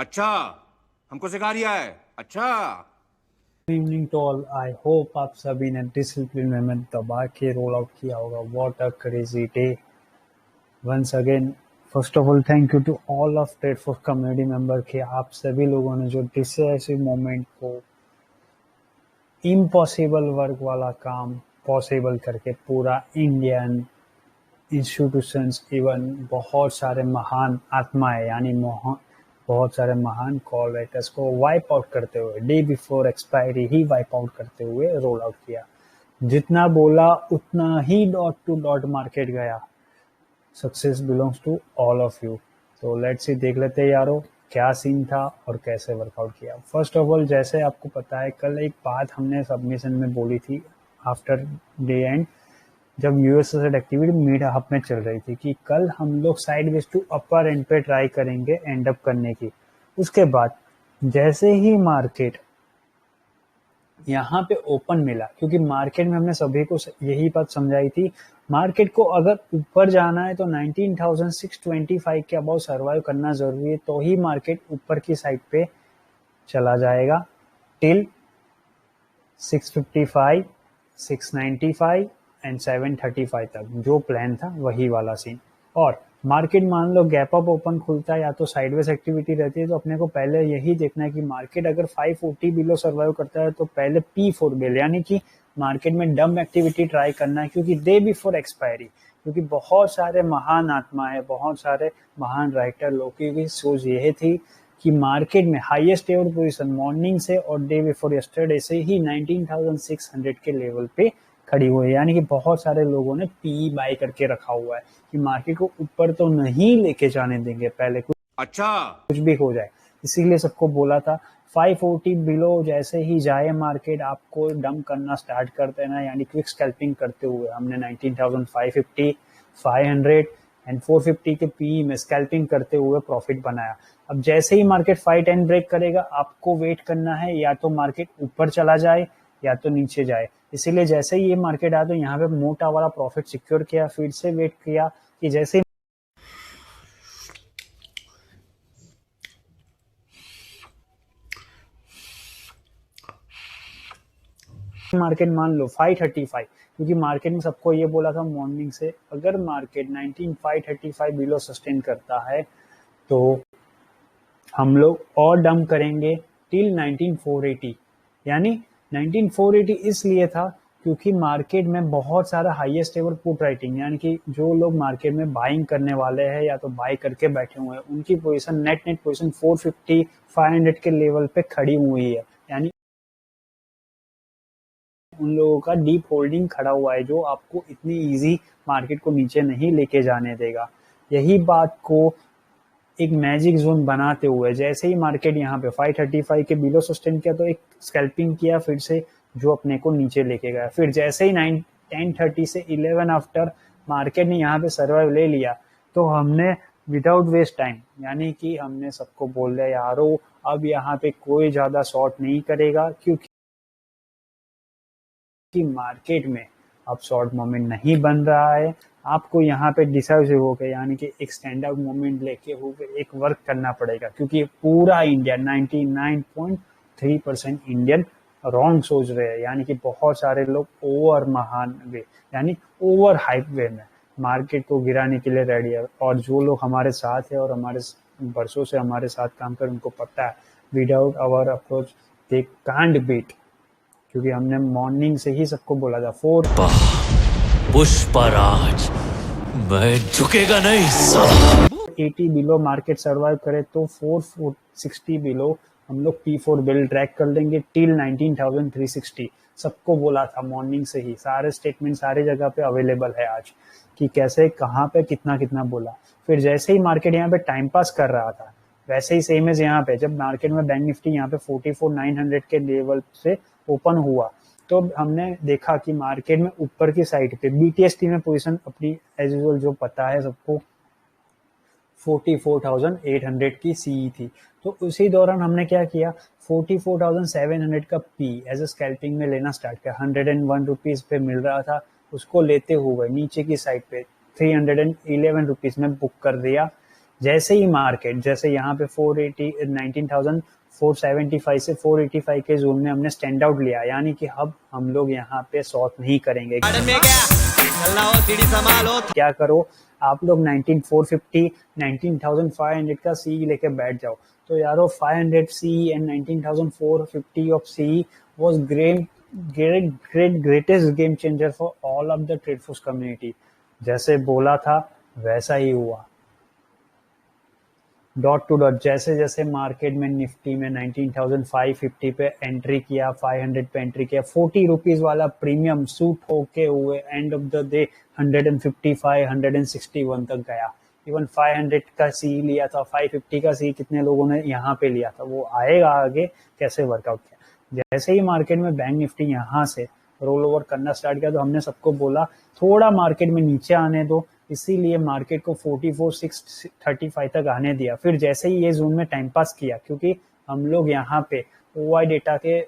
अच्छा, हमको सिखा रिया है। अच्छा। Evening to all. I hope आप सभी ने डिसिप्लिन में दबा के रोल आउट किया होगा। What a crazy day once again. First of all thank you to all of Trade Force community member के आप सभी लोगों ने जो डिसाइसिव मोमेंट को इम्पॉसिबल वर्क वाला काम पॉसिबल करके पूरा इंडियन इंस्टीट्यूशंस इवन बहुत सारे महान आत्माएं यानी बहुत सारे महान कॉल राइटर्स को वाइप आउट करते हुए डे बिफोर एक्सपायरी ही वाइप आउट करते हुए रोल आउट किया। जितना बोला उतना ही डॉट टू डॉट मार्केट गया। Success belongs to all of you. तो लेट्स सी देख लेते हैं यारो क्या सीन था और कैसे वर्कआउट किया। फर्स्ट ऑफ ऑल जैसे आपको पता है कल एक बात हमने सबमिशन में बोली थी आफ्टर डे एंड जब यूएसएसएड एक्टिविटी मिड हब में चल रही थी कि कल हम लोग साइडवेज टू अपर एंड पे ट्राई करेंगे एंड अप करने की। उसके बाद जैसे ही मार्केट यहाँ पे ओपन मिला क्योंकि मार्केट में हमने सभी को यही बात समझाई थी मार्केट को अगर ऊपर जाना है तो 19,625 के अबाउ सर्वाइव करना जरूरी है तो ही मार्केट ऊपर की साइड पे चला जाएगा टिल 655, 695 एंड 735 तक। जो प्लान था वही वाला सीन। और मार्केट मान लो गैप अप ओपन खुलता है या तो साइडवेज एक्टिविटी रहती है तो अपने को पहले यही देखना है कि मार्केट अगर 540 बिलो सर्वाइव करता है तो पहले P4 बिल यानी कि मार्केट में डंप एक्टिविटी ट्राई करना है क्योंकि डे बिफोर एक्सपायरी क्योंकि बहुत सारे महान आत्मा है बहुत सारे महान राइटर लोग की सोच यह थी कि मार्केट में हाईएस्ट एवर पोजीशन मॉर्निंग से और डे बिफोर यस्टरडे से ही 19,600 के लेवल पे खड़ी हुई है। यानी कि बहुत सारे लोगों ने पी बाय करके रखा हुआ है कि मार्केट को ऊपर तो नहीं लेके जाने देंगे पहले कुछ भी हो जाए। इसीलिए सबको बोला था 540 बिलो जैसे ही जाए मार्केट आपको डंप करना स्टार्ट कर देना यानी क्विक स्कैल्पिंग करते हुए हमने 19,550, 500 एंड 450 के पी में स्कैल्पिंग करते हुए प्रॉफिट बनाया। अब जैसे ही मार्केट 510 ब्रेक करेगा आपको वेट करना है या तो मार्केट ऊपर चला जाए या तो नीचे जाए। इसीलिए जैसे ही ये मार्केट आया तो यहाँ पे मोटा वाला प्रॉफिट सिक्योर किया फिर से वेट किया कि जैसे मार्केट मान लो 535 क्योंकि मार्केट में सबको ये बोला था मॉर्निंग से अगर मार्केट 19,535 बिलो सस्टेन करता है तो हम लोग और डंप करेंगे टिल 19,480। यानी 19,480 इसलिए था क्योंकि मार्केट में बहुत सारा हाईएस्ट एवर पुट राइटिंग यानी कि जो लोग मार्केट में बाइंग करने वाले हैं या तो बाय करके बैठे हुए हैं उनकी पोजीशन नेट पोजीशन 450, 500 के लेवल पे खड़ी हुई है। यानी उन लोगों का डीप होल्डिंग खड़ा हुआ है जो आपको इतनी इजी मार्केट को नीचे नहीं लेके जाने देगा। यही बात को एक मैजिक जोन बनाते हुए जैसे ही मार्केट यहाँ पे 535 के बिलो सस्टेन किया तो एक स्कैल्पिंग किया फिर से जो अपने को नीचे लेके गया। फिर जैसे ही 10:30 से 11 आफ्टर मार्केट ने यहाँ पे सर्वाइव ले लिया तो हमने विदाउट वेस्ट टाइम यानी कि हमने सबको बोल दिया यारो अब यहाँ पे कोई ज्यादा शॉर्ट नहीं करेगा क्योंकि मार्केट में अब शॉर्ट मोमेंट नहीं बन रहा है। आपको यहाँ पे डिसाइसिव होकर यानी कि एक स्टैंड आउट मोमेंट लेके होकर एक वर्क करना पड़ेगा क्योंकि पूरा इंडिया 99.3% इंडियन रॉन्ग सोच रहे हैं यानी कि बहुत सारे लोग ओवर महान वे यानी ओवर हाइप वे में मार्केट को गिराने के लिए रेडी है। और जो लोग हमारे साथ है और हमारे वर्षों से हमारे साथ काम कर उनको पता है without our approach they can't beat क्योंकि हमने मॉर्निंग से ही सबको बोला था 4पुष्पराज मैं झुकेगा नहीं। 80 बिलो मार्केट सर्वाइव करे तो 460 बिलो हम लोग P4 बिल ट्रैक कर लेंगे टिल 19,360। सबको बोला था मॉर्निंग से ही सारे स्टेटमेंट सारे जगह पे अवेलेबल है आज कि कैसे कहाँ पे कितना कितना बोला। फिर जैसे ही मार्केट यहाँ पे टाइम पास कर रहा था वैसे ही सेम एज यहाँ पे जब मार्केट में बैंक निफ्टी यहाँ पे 44,900 के लेवल से ओपन हुआ तो हमने देखा कि मार्केट में ऊपर की साइड पे BTST में पोजीशन अपनी एज यूजुअल जो पता है सबको 44,800 की सीई थी। तो उसी दौरान हमने क्या किया 44,700 का पी एज ए स्कैल्पिंग में लेना स्टार्ट किया। 101 रुपीज पे मिल रहा था उसको लेते हुए नीचे की साइड पे 311 रुपीज में बुक कर दिया जैसे ही मार्केट, जैसे यहाँ पे 480 19,475 से 485 के जोन में हमने स्टैंड आउट लिया, यानी कि अब हम लोग यहाँ पे शॉर्ट नहीं करेंगे। क्या करो आप लोग 19,450 19,500 का सी लेके बैठ जाओ। तो यारो 500 C and 19,450 of C was greatest game changer for all of the trade force community। जैसे बोला था वैसा ही हुआ, डॉट टू डॉट। जैसे जैसे मार्केट में निफ्टी में 19,550 पे एंट्री किया, 500 पे एंट्री किया, 40 रुपीज वाला प्रीमियम सूट होके हुए एंड ऑफ द डे 155 161 तक गया। इवन 500 का सी लिया था, 550 का सी कितने लोगों ने यहाँ पे लिया था, वो आएगा आगे कैसे वर्कआउट किया। जैसे ही मार्केट में बैंक निफ्टी यहाँ से रोल ओवर करना स्टार्ट किया तो हमने सबको बोला थोड़ा मार्केट में नीचे आने दो, इसीलिए मार्केट को 44,635 तक आने दिया। फिर जैसे ही ये जोन में टाइम पास किया, क्योंकि हम लोग यहाँ पे ओआई डेटा के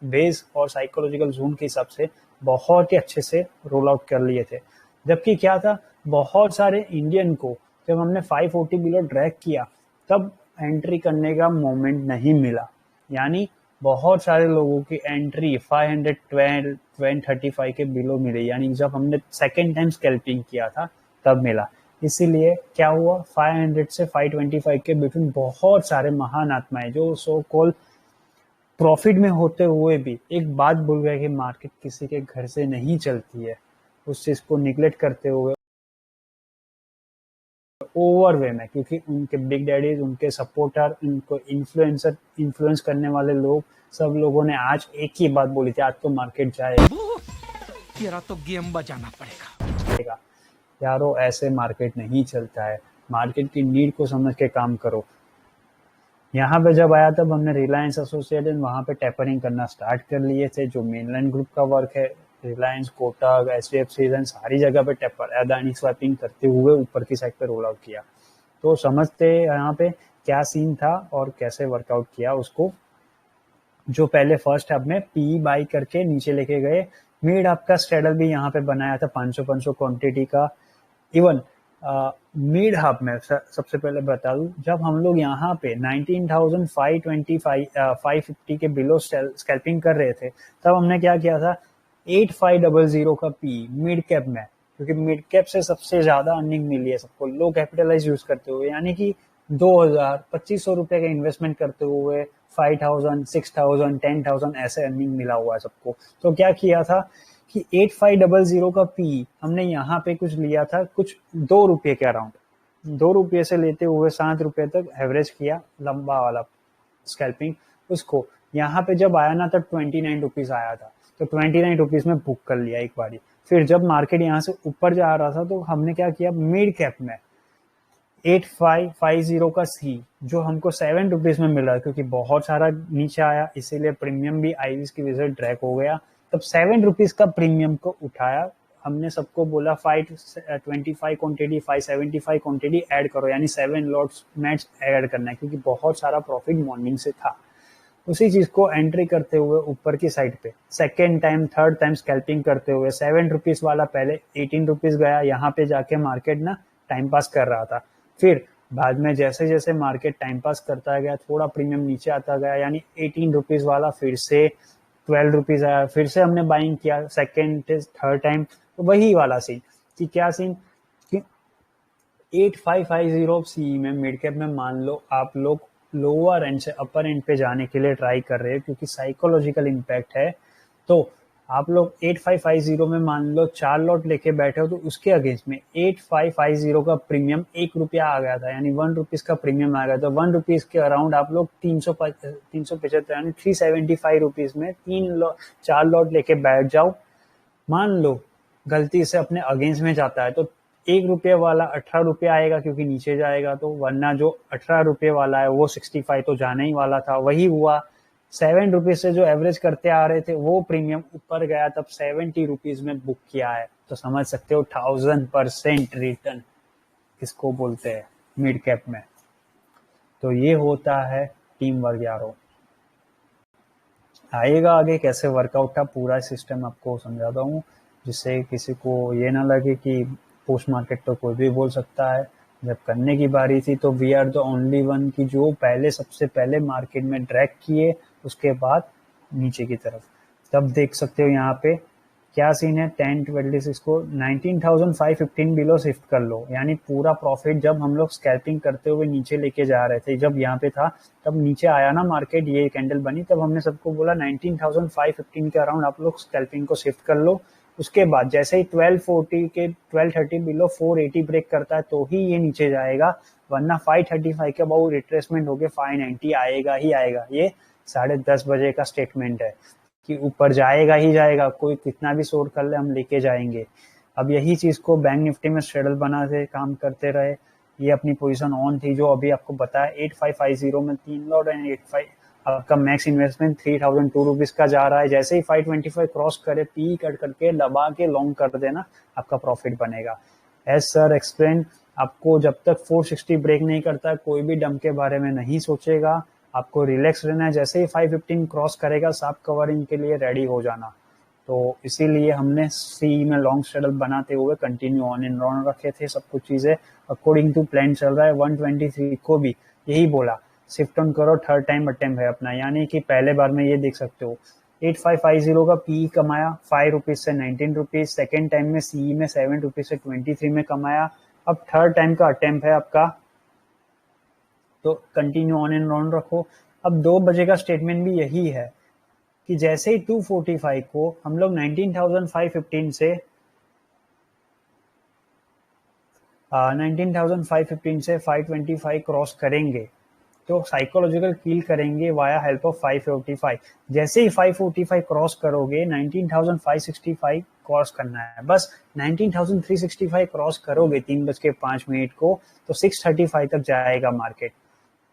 बेस और साइकोलॉजिकल जोन के हिसाब से बहुत ही अच्छे से रोल आउट कर लिए थे। जबकि क्या था, बहुत सारे इंडियन को जब हमने 540 बिलो ड्रैग किया तब एंट्री करने का मोमेंट नहीं मिला, यानी बहुत सारे लोगों की एंट्री 512-35 के बिलो मिली, यानी जब हमने सेकेंड टाइम स्कैल्पिंग किया था तब मिला। इसीलिए क्या हुआ, 500 से 525 के बिटवीन बहुत सारे महान आत्माएं जो सो कॉल प्रॉफिट में होते हुए भी एक बात भूल गए कि मार्केट किसी के घर से नहीं चलती है, उस चीज को निगलेक्ट करते हुए ओवर वे में, क्योंकि उनके बिग डैडीज, उनके सपोर्टर, उनको इन्फ्लुएंस करने वाले लोग, सब लोगों ने आज एक ही बात बोली थी, आज तो मार्केट जाएगा, तेरा तो गेम बजाना पड़ेगा। यारो ऐसे मार्केट नहीं चलता है, मार्केट की नीड को समझ के काम करो। यहाँ पे जब आया तब हमने रिलायंस एसोसिएट वहाँ पे टेपरिंग करना स्टार्ट कर लिए थे, जो मेनलैंड ग्रुप का वर्क है। रिलायंस, कोटक, एचडीएफसी सारी जगह पे टेपर, अदानी स्वैपिंग करते हुए ऊपर की साइड पे रोल आउट किया। तो समझते यहाँ पे क्या सीन था और कैसे वर्कआउट किया उसको। जो पहले फर्स्ट हब में पी बाई करके नीचे लेके गए, मिड हब का स्ट्रेडल भी यहाँ पे बनाया था 500 क्वांटिटी का। इवन मिड हब में सबसे पहले बता दूं, जब हम लोग यहाँ पे 19,550 के बिलो स्कैल्पिंग कर रहे थे तब हमने क्या किया था, 8500 का पी मिड कैप में, क्योंकि मिड कैप से सबसे ज्यादा अर्निंग मिली है सबको लो कैपिटलाइज यूज करते हुए, यानी कि 2,000-2,500 रुपए का इन्वेस्टमेंट करते हुए 5,000, 6,000, 10,000 ऐसे अर्निंग मिला हुआ है सबको। तो क्या किया था कि 8500 का पी हमने यहाँ पे कुछ लिया था, कुछ 2 रुपये के अराउंड, 2 रुपये से लेते हुए 7 रुपये तक एवरेज किया लंबा वाला स्कैल्पिंग। उसको यहाँ पे जब आया ना तब 29 रुपीज आया था, तो 29 रुपीज में बुक कर लिया एक बारी। फिर जब मार्केट यहाँ से ऊपर जा रहा था तो हमने क्या किया, मिड कैप में 8550 का सी जो हमको 7 रुपीज में मिला, क्योंकि बहुत सारा नीचे आया इसीलिए प्रीमियम भी आईवीज की वजह से ड्रैग हो गया। तब 7 रुपीज का प्रीमियम को उठाया, हमने सबको बोला 525 क्वांटिटी 575 क्वांटिटी ऐड करो, यानी 7 लॉट्स मैच ऐड करना है, क्योंकि बहुत सारा प्रॉफिट मॉर्निंग से था। उसी चीज को एंट्री करते हुए ऊपर की साइड पे second time third time scalping करते हुए 7 रुपीज वाला पहले 18 रुपीज गया, यहाँ पे जाके मार्केट ना टाइम पास कर रहा था। फिर बाद में जैसे जैसे मार्केट टाइम पास करता गया, थोड़ा प्रीमियम नीचे आता गया, यानी 18 रुपीज वाला फिर से 12 रुपीज आया, फिर से हमने बाइंग किया सेकेंड थर्ड टाइम। तो वही वाला सीन कि क्या सीन कि 8550 सी में मिड कैप में मान लो आप लोग लोअर एंड से अपर एंड पे जाने के लिए ट्राई कर रहे हैं, क्योंकि साइकोलॉजिकल इम्पैक्ट है। तो आप लोग 8550 में मान लो 4 लॉट लेके बैठे हो, तो उसके अगेंस्ट में 8550 का प्रीमियम 1 रुपया आ गया था, यानी 1 रुपीज का प्रीमियम आ गया था। 1 रुपीज के अराउंड आप लोग 375 यानी 375 रुपीज में 4 लॉट लेके बैठ जाओ। मान लो गलती से अपने अगेंस्ट में जाता है तो 1 रुपये वाला 18 रुपये आएगा, क्योंकि नीचे जाएगा, तो वरना जो 18 रुपये वाला है वो 65 तो जाने ही वाला था। वही हुआ, 7 रुपीज से जो एवरेज करते आ रहे थे वो प्रीमियम ऊपर गया, तब 70 रुपीज में बुक किया है। तो समझ सकते हो 1000% रिटर्न किसको बोलते हैं मिड कैप में। तो ये होता है टीम वर्क यारो। आएगा आगे कैसे वर्कआउट था पूरा सिस्टम आपको समझाता हूँ, जिससे किसी को ये ना लगे कि पोस्ट मार्केट तो कोई भी बोल सकता है। जब करने की बारी थी तो we are the only one की जो पहले सबसे पहले मार्केट में ड्रैग किए, उसके बाद नीचे की तरफ। तब देख सकते हो यहाँ पे क्या सीन है, 1026 को 19,515 बिलो शिफ्ट कर लो, यानी पूरा प्रॉफिट जब हम लोग स्कैल्पिंग करते हुए नीचे लेके जा रहे थे, जब यहाँ पे था तब नीचे आया ना मार्केट, ये कैंडल बनी, तब हमने सबको बोला 19,515 के अराउंड आप लोग स्कैल्पिंग को शिफ्ट कर लो। उसके बाद जैसे ही 1240 के 1230 बिलो 480 ब्रेक करता है तो ही ये नीचे जाएगा, वरना 535 के अबाउ रिट्रेसमेंट होके 590 आएगा ही आएगा। ये 10:30 बजे का स्टेटमेंट है कि ऊपर जाएगा ही जाएगा, कोई कितना भी शोर कर ले हम लेके जाएंगे। अब यही चीज को बैंक निफ्टी में स्ट्रेडल बना से काम करते रहे। ये अपनी पोजीशन ऑन थी जो अभी आपको बताया 8550 में 3 लॉट एंड 85 आपका मैक्स इन्वेस्टमेंट 3002 रुपीज का जा रहा है। जैसे ही 525 क्रॉस करे पी कट करके दबा के लॉन्ग कर देना, आपका प्रॉफिट बनेगा। एज सर एक्सप्लेन, आपको जब तक 460 ब्रेक नहीं करता कोई भी डम के बारे में नहीं सोचेगा, आपको रिलैक्स रहना है। जैसे ही 515 क्रॉस करेगा साफ कवरिंग के लिए रेडी हो जाना। तो इसीलिए हमने सी में लॉन्ग स्ट्रेडल बनाते हुए कंटिन्यू ऑन एंड ऑन रखे थे। सब कुछ चीजें अकॉर्डिंग टू प्लान चल रहा है। 123 को भी यही बोला शिफ्ट ऑन करो, थर्ड टाइम अटेम्प्ट है अपना, यानी कि पहले बार में ये देख सकते हो 8550 का पी कमाया 5 रुपीज से 19 रुपीज, सेकेंड टाइम में सी में 7 रुपीज से 23 में कमाया। अब थर्ड टाइम का अटेम्प्ट है आपका, तो कंटिन्यू ऑन एंड ऑन रखो। अब 2 बजे का स्टेटमेंट भी यही है कि जैसे ही 245 को हम लोग 19,515 से 525 क्रॉस करेंगे तो साइकोलॉजिकल किल करेंगे वाया हेल्प ऑफ 545। जैसे ही 545 क्रॉस करोगे 19,565 क्रॉस करना है, बस 19,365 क्रॉस करोगे 3:05 को तो 635 तक जाएगा मार्केट।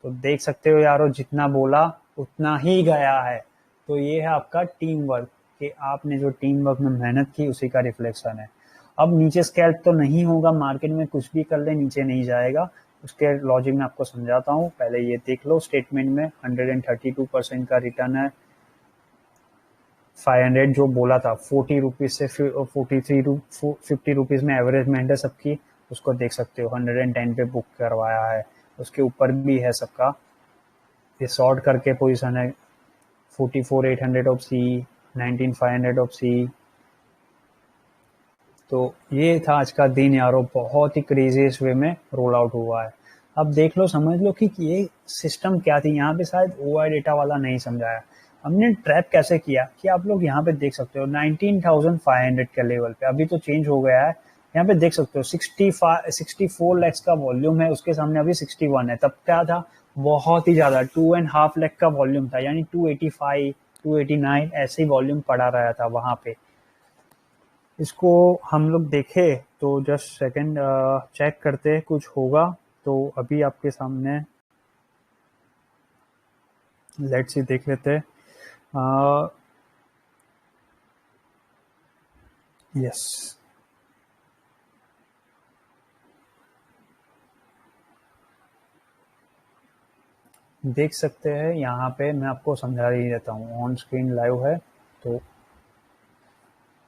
तो देख सकते हो यारो, जितना बोला उतना ही गया है। तो ये है आपका टीम वर्क, कि आपने जो टीम वर्क में मेहनत की उसी का रिफ्लेक्शन है। अब नीचे स्कैल्प तो नहीं होगा, मार्केट में कुछ भी कर ले नीचे नहीं जाएगा। उसके लॉजिक में आपको समझाता हूँ, पहले ये देख लो। स्टेटमेंट में 132% का रिटर्न है। 500 जो बोला था 40 रुपीज से 50 रुपीज में एवरेजमेंट है सबकी, उसको देख सकते हो 110 पे बुक करवाया है। उसके ऊपर भी है सबका, ये शॉर्ट करके पोजीशन है 44,800 ऑफ सी, 19,500 ऑफ सी। तो ये था आज का दिन यारो, बहुत ही क्रेजीस्ट वे में रोल आउट हुआ है। अब देख लो, समझ लो कि ये सिस्टम क्या थी। यहाँ पे शायद ओआई डेटा वाला नहीं समझाया, हमने ट्रैप कैसे किया कि आप लोग यहाँ पे देख सकते हो 19,500 के लेवल पे, अभी तो चेंज हो गया है। यहाँ पे देख सकते हो 64 लैक्स का वॉल्यूम है, उसके सामने अभी 61 है। तब क्या था, बहुत ही ज्यादा 2.5 लाख का वॉल्यूम था, यानी 285 289 ऐसे ही वॉल्यूम पड़ा रहा था वहां पे। इसको हम लोग देखे तो जस्ट सेकंड चेक करते कुछ होगा तो अभी आपके सामने लेट्स सी देख लेते। यस, देख सकते हैं यहाँ पे, मैं आपको समझा ही देता हूँ, ऑन स्क्रीन लाइव है। तो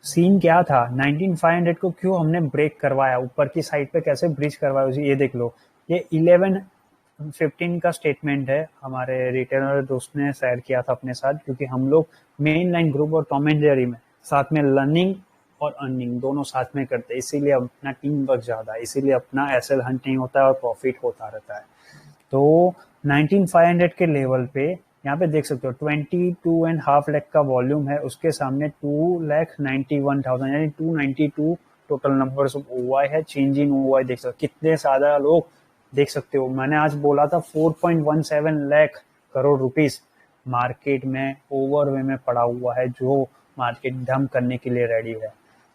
सीन क्या था, 19,500 को क्यों हमने ब्रेक करवाया, ऊपर की साइड पे कैसे ब्रिज करवाया उसी ये देख लो। ये 11:15 का स्टेटमेंट है, हमारे रिटेलर दोस्त ने शेयर किया था अपने साथ, क्योंकि हम लोग मेन लाइन ग्रुप और टॉम एंड जेरी में साथ में लर्निंग और अर्निंग दोनों साथ में करते हैं, इसीलिए अपना टीम वर्क ज्यादा है, इसीलिए अपना एसएल हंटिंग होता है और प्रॉफिट होता रहता है। तो 19,500 के लेवल पे यहाँ पे देख सकते हो 22.5 लाख का वॉल्यूम है, उसके सामने 2,91,000 यानी 292 टोटल नंबर्स ऑफ ओवाई है। चेंज इन ओवाई देख सकते हो, कितने ज्यादा लोग देख सकते हो। मैंने आज बोला था 4.17 लाख करोड़ रुपीस मार्केट में ओवर वे में पड़ा हुआ है, जो मार्केट डंप करने के लिए रेडी है।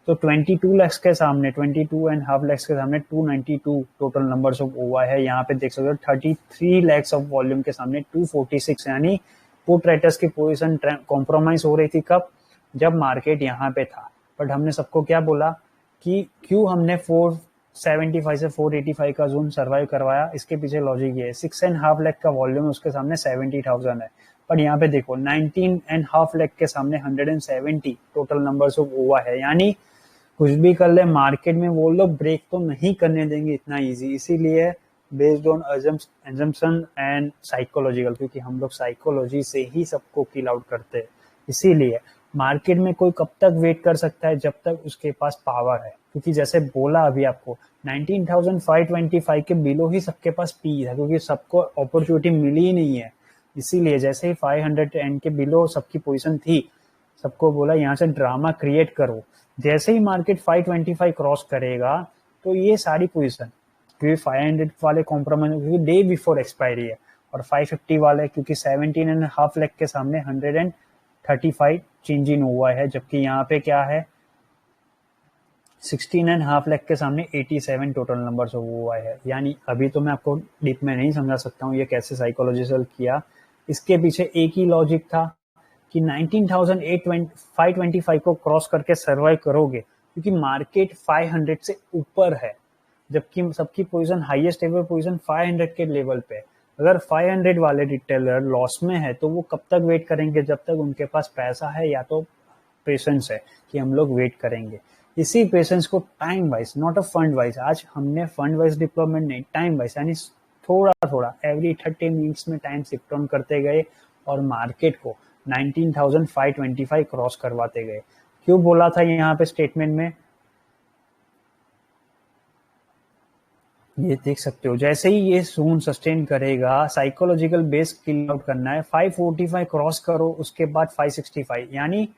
तो 22 लाख के सामने 22.5 लाख के सामने 292 टोटल नंबर्स ऑफ ओवाई है। यहाँ पे देख सकते हो 33 लाख ऑफ वॉल्यूम के सामने 246, यानी पुट राइटर्स की पोजीशन कॉम्प्रोमाइज हो रही थी कब, जब मार्केट यहाँ पे था। बट हमने सबको क्या बोला कि क्यों हमने 475 से 485 का जोन सर्वाइव करवाया, इसके पीछे लॉजिक ये है। 6.5 लाख का वॉल्यूम, उसके सामने 70,000 है। पर यहाँ पे देखो 19.5 लाख के सामने 170 टोटल नंबर्स ऑफ ओवा है, यानी कुछ भी कर ले मार्केट में वो लोग ब्रेक तो नहीं करने देंगे इतना इजी, इसीलिए based on assumption and psychological, क्योंकि हम लोग साइकोलॉजी से ही सबको किल आउट करते हैं। इसीलिए मार्केट में कोई कब तक वेट कर सकता है, जब तक उसके पास पावर है, क्योंकि जैसे बोला अभी आपको 19,525 के बिलो ही सबके पास पी है, क्योंकि सबको अपॉर्चुनिटी मिली ही नहीं है। इसीलिए जैसे ही 510 के बिलो सबकी पोजीशन थी, सबको बोला यहाँ से ड्रामा क्रिएट करो। जैसे ही मार्केट 525 क्रॉस करेगा तो ये सारी पोजीशन, क्योंकि 500 वाले कॉम्प्रोमाइज क्योंकि डे बिफोर एक्सपायरी है, और 550 वाले क्योंकि 17.5 लाख के सामने 135 चेंज इन हुआ है, जबकि यहाँ पे क्या है 16.5 लाख के सामने 87 टोटल नंबर हुआ है। यानी अभी तो मैं आपको डीप में नहीं समझा सकता हूँ ये कैसे साइकोलॉजिकल किया। इसके पीछे एक ही लॉजिक था कि 19,525 को क्रॉस करके सर्वाइव करोगे, क्योंकि मार्केट 500 से ऊपर है, जबकि सबकी पोजीशन हाईएस्ट एवर पोजीशन 500 के लेवल पे। अगर 500 वाले रिटेलर लॉस में है तो वो कब तक वेट करेंगे, जब तक उनके पास पैसा है या तो पेशेंस है कि हम लोग वेट करेंगे। इसी पेशेंस को time wise, not a fund wise, आज हमने फंड वाइज डिप्लॉयमेंट नहीं, टाइम वाइज, यानी थोड़ा थोड़ा एवरी 30 मिनट्स में टाइम शिफ्ट ऑन करते गए और मार्केट को 19,525 क्रॉस करवाते गए। क्यों बोला था यहाँ पे स्टेटमेंट में, ये देख सकते हो, जैसे ही ये सून सस्टेन करेगा, साइकोलॉजिकल बेस किल आउट करना है, 545 क्रॉस करो, उसके बाद 565, यानी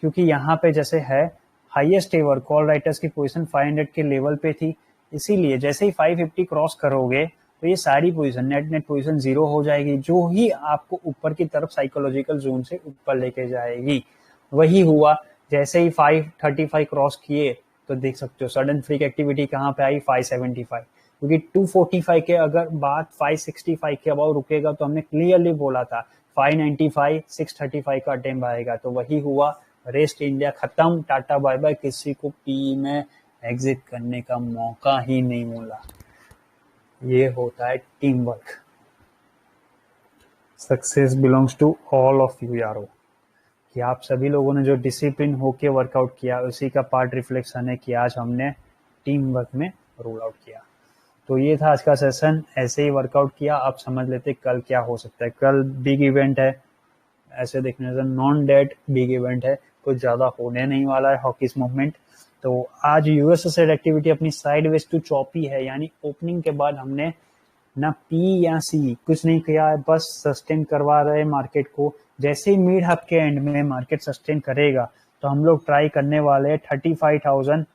क्योंकि यहाँ पे जैसे है हाईएस्ट एवर कॉल राइटर्स की पोजीशन 500 के लेवल पे थी, इसीलिए जैसे ही 550 क्रॉस करोगे तो ये सारी पोजीशन नेट पोजीशन जीरो हो जाएगी, जो ही आपको ऊपर की तरफ साइकोलॉजिकल जोन से ऊपर लेके जाएगी। वही हुआ, जैसे ही 535 क्रॉस किए तो देख सकते हो सडन फ्रीक एक्टिविटी कहाँ पे आई, 575, क्योंकि 245 के अगर बात 565 के अबाउ रुकेगा तो हमने क्लियरली बोला था 595 635 का अटेम्प्ट आएगा, तो वही हुआ। रेस्ट इंडिया खत्म, टाटा बाय बाय, किसी को पी में एग्जिट करने का मौका ही नहीं मिला। ये होता है team work. Success belongs to all of you यारो, कि आप सभी लोगों ने जो डिसिप्लिन होके वर्कआउट किया उसी का पार्ट रिफ्लेक्शन है कि आज हमने टीम वर्क में रोल आउट किया। तो ये था आज का सेशन, ऐसे ही वर्कआउट किया। आप समझ लेते कल क्या हो सकता है। कल बिग इवेंट है, ऐसे देखने से नॉन डेट बिग इवेंट है, कुछ ज्यादा होने नहीं वाला है हॉकीज मूवमेंट। तो आज यूएसएसएड एक्टिविटी अपनी साइड वेज टू चॉपी है, यानी ओपनिंग के बाद हमने ना पी या सी कुछ नहीं किया है, बस सस्टेन करवा रहे मार्केट को। जैसे ही मिड हफ के एंड में मार्केट सस्टेन करेगा तो हम लोग ट्राई करने वाले हैं 35,000,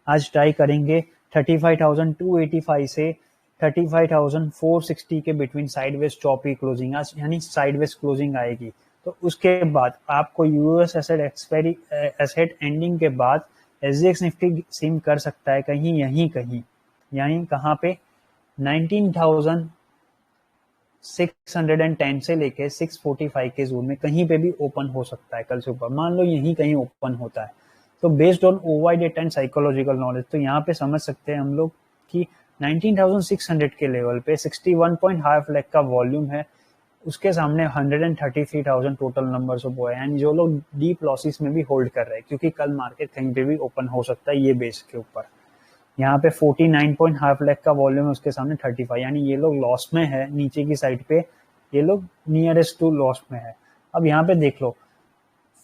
आज ट्राई करेंगे 35,285 से 35,460 के बिटवीन साइडवेज चॉपी क्लोजिंग, आज यानी साइडवेज क्लोजिंग आएगी। तो उसके बाद आपको यूएस एसेट एंडिंग के बाद एसजीएक्स निफ्टी सीम कर सकता है कहीं, यानी कहाँ पे 19,610 से लेके 645 के जोन में कहीं पे भी ओपन हो सकता है कल से ऊपर। मान लो यहीं कहीं ओपन होता है तो based on ओवाई data and psychological knowledge, तो यहाँ पे समझ सकते हैं हम लोग कि 19,600 के लेवल पे 61.5 लाख का वॉल्यूम है, उसके सामने 133,000 टोटल नंबर्स ऑफ है, यानी जो लोग डीप लॉसेस में भी होल्ड कर रहे हैं, क्योंकि कल मार्केट कहीं पे भी ओपन हो सकता है ये बेस के ऊपर। यहाँ पे 49.5 लाख का वॉल्यूम है, उसके सामने 35, यानी ये लोग लॉस में है, नीचे की साइड पे ये लोग नियरेस्ट टू लॉस में है। अब यहाँ पे देख लो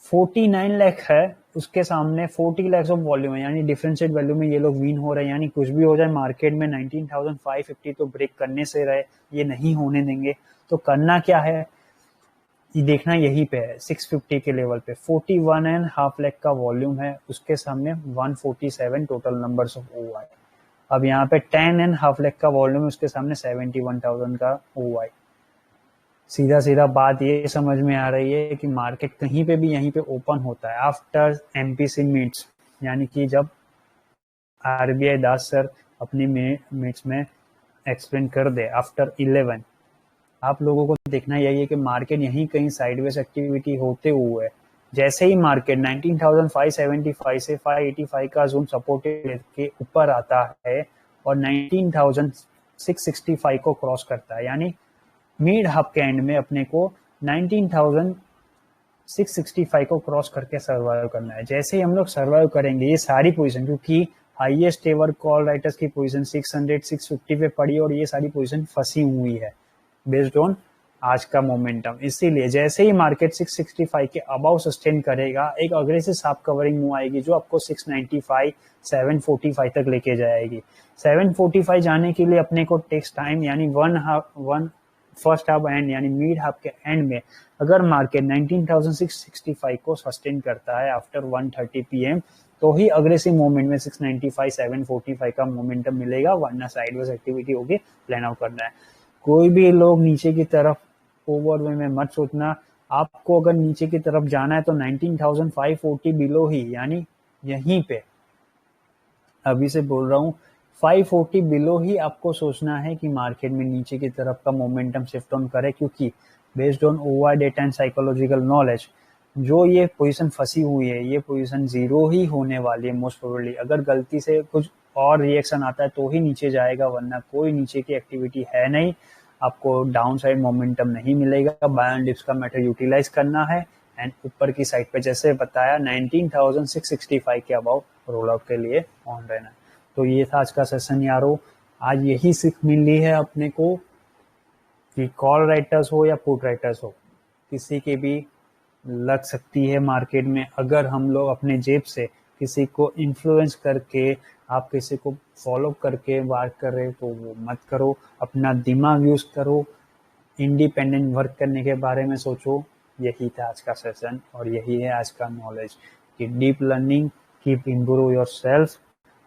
49 लाख है, उसके सामने 40 लाख ऑफ वॉल्यूम है, यानी डिफरेंशिएट वैल्यू में ये लोग विन हो रहे हैं। यानी कुछ भी हो जाए मार्केट में 19,550 तो ब्रेक करने से रहे, ये नहीं होने देंगे। तो करना क्या है, ये देखना यहीं पे है 650 के लेवल पे 41.5 लाख का वॉल्यूम है, उसके सामने 147 टोटल नंबर्स ऑफ ओआई। अब यहाँ पे 10.5 लाख का वॉल्यूम है, उसके सामने 71,000 का ओआई। सीधा सीधा बात ये समझ में आ रही है कि मार्केट कहीं पे भी यहीं पे ओपन होता है आफ्टर एमपीसी मीट्स, यानी कि जब आरबीआई दास सर अपनी मीट्स में एक्सप्लेन कर दे आफ्टर 11। आप लोगों को देखना यही है कि मार्केट यहीं कहीं साइडवेज एक्टिविटी होते हुए जैसे ही मार्केट 19,575 से 585 का जोन सपोर्टेड के ऊपर आता है और 19,665 को क्रॉस करता है, यानी मिड हाफ के एंड में अपने को 19,000 665 को क्रॉस करके सर्वाइव करना है। जैसे ही हम लोग सर्वाइव करेंगे ये सारी पोजीशन, क्योंकि हाईएस्ट एवर कॉल राइटर्स की पोजीशन 600 650 पे पड़ी और ये सारी पोजीशन फंसी हुई है बेस्ड ऑन आज का मोमेंटम। इसीलिए जैसे ही मार्केट 665 के अबाउ सस्टेन करेगा, एक अग्रेसिव शार्प कवरिंग मूव आएगी जो आपको 695 745 तक लेके जाएगी। 745 जाने के लिए अपने को टेक्स टाइम, यानी वन फर्स्ट हाफ एंड यानी मिड हाफ के एंड में अगर मार्केट 19,665 को सस्टेन करता है आफ्टर 1:30 PM, तो ही अग्रेसिव मूवमेंट में 695 745 का मोमेंटम मिलेगा, वरना साइडवेज एक्टिविटी होगी, प्लान आउट करना है। कोई भी लोग नीचे की तरफ ओवरवे में मत सोचना। आपको अगर नीचे की तरफ जाना है तो 19,540 बिलो ही, यानी यहीं पे अभी से बोल रहा हूँ 540 बिलो ही आपको सोचना है कि मार्केट में नीचे की तरफ का मोमेंटम शिफ्ट ऑन करे, क्योंकि based on over data and psychological knowledge जो ये पोजीशन फंसी हुई है, ये पोजीशन जीरो ही होने वाली है मोस्ट प्रोबेबली। अगर गलती से कुछ और रिएक्शन आता है तो ही नीचे जाएगा, वरना कोई नीचे की एक्टिविटी है नहीं। आपको डाउन साइड मोमेंटम नहीं मिलेगा। बाय एंड डिप्स का मैटर यूटिलाइज करना है एंड ऊपर की साइड पे जैसे बताया 19,665 के अबाउ रोल आउट के लिए ऑन रहना है। तो ये था आज का सेशन यारो। आज यही सीख मिली है अपने को कि कॉल राइटर्स हो या पुट राइटर्स हो, किसी के भी लग सकती है मार्केट में। अगर हम लोग अपने जेब से किसी को इन्फ्लुएंस करके, आप किसी को फॉलो करके वर्क कर रहे तो वो मत करो। अपना दिमाग यूज करो, इंडिपेंडेंट वर्क करने के बारे में सोचो। यही था आज का सेशन और यही है आज का नॉलेज कि deep learning, keep improve your self.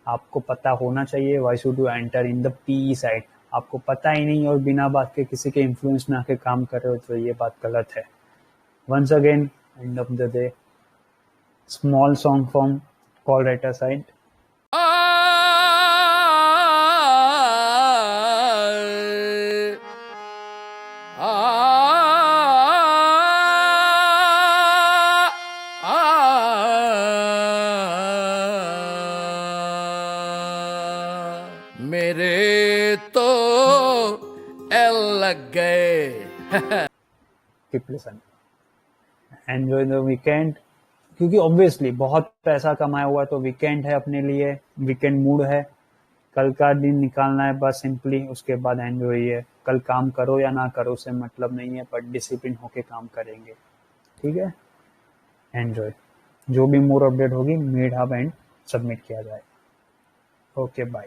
आपको पता होना चाहिए why should you enter in the PE side. आपको पता ही नहीं और बिना बात के किसी के इन्फ्लुएंस में आके काम कर रहे हो तो ये बात गलत है। Once again, end of the day, small song from call writer side. मेरे तो एल लग गए। Keep listening. Enjoy the weekend. क्योंकि ऑब्वियसली बहुत पैसा कमाया हुआ है तो वीकेंड है अपने लिए, वीकेंड मूड है। कल का दिन निकालना है बस सिंपली, उसके बाद एंजॉय है। कल काम करो या ना करो उससे मतलब नहीं है, पर डिसिप्लिन होके काम करेंगे, ठीक है। एंजॉय। जो भी मोर अपडेट होगी मिड हाफ एंड सबमिट किया जाए। Okay bye.